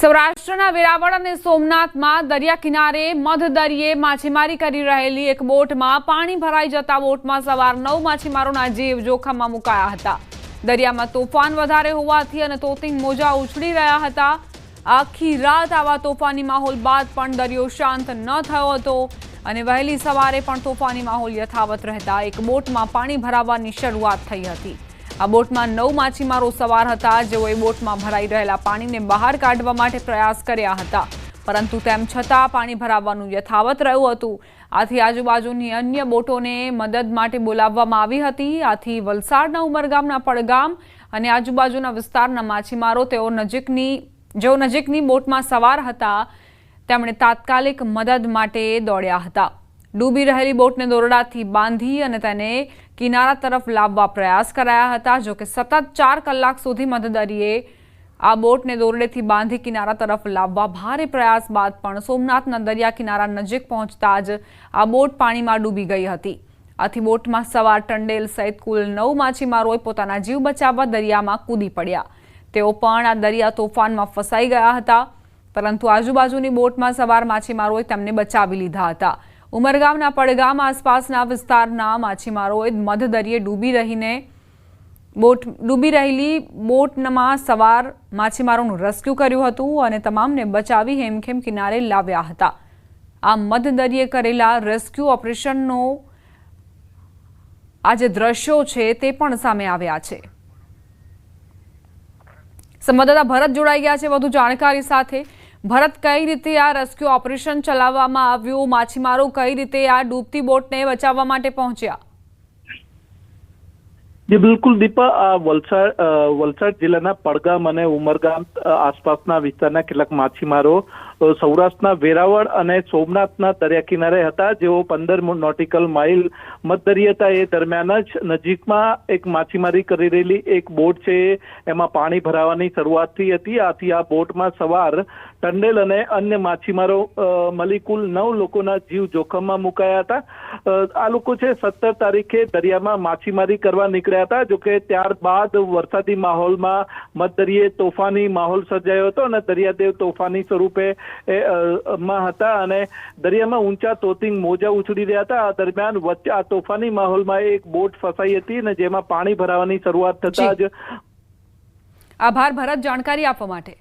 સૌરાષ્ટ્રના વેરાવળ અને સોમનાથમાં દરિયા કિનારે મધદરિયે માછીમારી કરી રહેલી એક બોટમાં પાણી ભરાઈ જતા બોટમાં સવાર 9 માછીમારોના જીવ જોખમમાં મુકાયા હતા। દરિયામાં તોફાન વધારે હોવાથી અને તોતિંગ મોજા ઉછળી રહ્યા હતા। આખી રાત આવા તોફાની માહોલ બાદ પણ દરિયો શાંત ન થયો હતો અને વહેલી સવારે પણ તોફાની માહોલ યથાવત રહેતા એક બોટમાં પાણી ભરાવાની શરૂઆત થઈ હતી। આ બોટમાં 9 માછીમારો સવાર હતા, જેઓએ બોટમાં ભરાઈ રહેલા પાણીને બહાર કાઢવા માટે પ્રયાસ કર્યા હતા, પરંતુ તેમ છતાં પાણી ભરાવાનું યથાવત રહ્યું હતું। આથી આજુબાજુની અન્ય બોટોને મદદ માટે બોલાવવામાં આવી હતી। આથી વલસાડના ઉમરગામના પડગામ અને આજુબાજુના વિસ્તારના માછીમારો જેઓ નજીકની બોટમાં સવાર હતા, તેમણે તાત્કાલિક મદદ માટે દોડ્યા હતા। ડૂબી રહેલી બોટને દોરડાથી બાંધી અને તેને કિનારા તરફ લાવવા પ્રયાસ કરાયા હતા। જો કે સતત 4 કલાક સુધી મધદરિયે આ બોટને દોરડેથી બાંધી કિનારા તરફ લાવવા ભારે પ્રયાસ બાદ પણ સોમનાથના દરિયા કિનારા નજીક પહોંચતા જ આ બોટ પાણીમાં ડૂબી ગઈ હતી। આથી બોટમાં સવાર ટંડેલ સહિત કુલ 9 માછીમારોએ પોતાના જીવ બચાવવા દરિયામાં કૂદી પડ્યા। તેઓ પણ આ દરિયા તોફાનમાં ફસાઈ ગયા હતા, પરંતુ આજુબાજુની બોટમાં સવાર માછીમારોએ તેમને બચાવી લીધા હતા। ઉમરગામના પડગામ આસપાસના વિસ્તારના માછીમારોએ મધદરિયે ડૂબી રહેલી બોટમાં સવાર માછીમારોનું રેસ્ક્યુ કર્યું હતું અને તમામને બચાવી હેમખેમ કિનારે લાવ્યા હતા। આ મધદરિયે કરેલા રેસ્ક્યુ ઓપરેશનનો આ જે દ્રશ્યો છે તે પણ સામે આવ્યા છે। સંવાદદાતા ભરત જોડાઈ ગયા છે વધુ જાણકારી સાથે। ભરત, કઈ રીતે આ રેસ્ક્યુ ઓપરેશન ચલાવવામાં આવ્યું? માછીમારો કઈ રીતે આ ડૂબતી બોટને બચાવવા માટે પહોંચ્યા? જી બિલકુલ દીપા, વલસાડ જિલ્લાના પડગામ અને ઉમરગામ આસપાસના વિસ્તારના કેટલાક માછીમારો સૌરાષ્ટ્રના વેરાવળ અને સોમનાથના દરિયા કિનારે હતા, જેઓ 15 નોટિકલ માઇલ મધદરિયે હતા। એ દરમિયાન જ નજીકમાં એક માછીમારી કરી રહેલી એક બોટ છે, એમાં પાણી ભરાવાની શરૂઆત થઈ હતી। આથી આ બોટમાં સવાર ટંડેલ અને અન્ય માછીમારો મળી કુલ 9 લોકોના જીવ જોખમમાં મુકાયા હતા। આ લોકો છે 17 તારીખે દરિયામાં માછીમારી કરવા નીકળ્યા હતા। જોકે ત્યારબાદ વરસાદી માહોલમાં મધદરિયે તોફાની માહોલ સર્જાયો હતો અને દરિયાદેવ તોફાની સ્વરૂપે માં હતા અને દરિયામાં ઊંચા તોતિંગ મોજા ઉછળી રહ્યા હતા। આ દરમિયાન વચ્ચે આ તોફાની માહોલમાં એક બોટ ફસાઈ હતી અને જેમાં પાણી ભરાવાની શરૂઆત થતા જ આભાર ભરત, જાણકારી આપવા માટે।